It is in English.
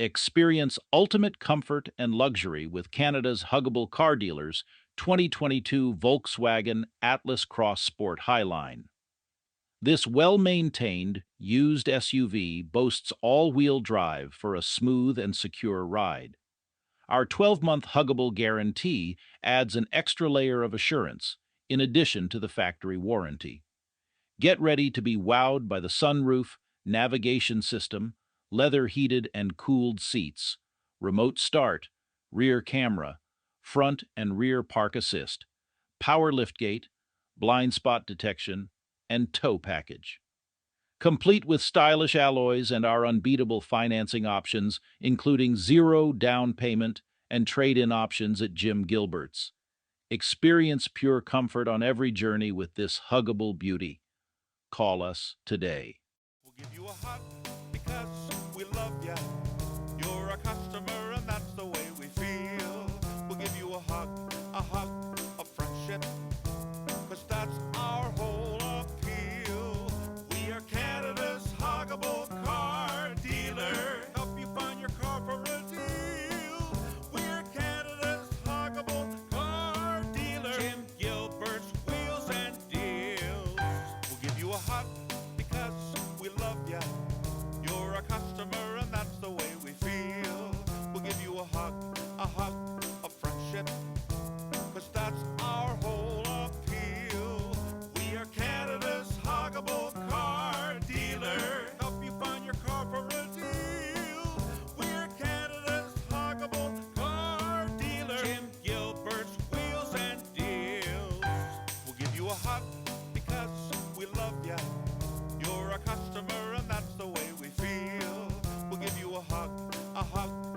Experience ultimate comfort and luxury with Canada's Huggable Car Dealers 2022 Volkswagen Atlas Cross Sport Highline. This well-maintained, used SUV boasts all-wheel drive for a smooth and secure ride. Our 12-month Huggable Guarantee adds an extra layer of assurance, in addition to the factory warranty. Get ready to be wowed by the sunroof, navigation system, leather-heated and cooled seats, remote start, rear camera, front and rear park assist, power liftgate, blind spot detection, and tow package. Complete with stylish alloys and our unbeatable financing options, including zero down payment and trade-in options at Jim Gilberts. Experience pure comfort on every journey with this huggable beauty. Call us today. We'll give you a hug because we love ya. You're a customer and that's the way we feel. We'll give you a hug of friendship, cause that's our whole appeal. We are Canada's Huggable Car Dealer. Help you find your car for a deal. We're Canada's Huggable Car Dealer. Jim Gilberts, wheels and deals. We'll give you a hug because we love ya. You're a customer and that's the way we feel. We'll give you a hug of friendship, cause that's our whole appeal. We are Canada's Huggable Car Dealer. Help you find your car for a deal. We're Canada's Huggable Car Dealer. Jim Gilbert's Wheels and Deals. We'll give you a hug because we love ya. You're a customer and that's the way we feel. We'll give you a hug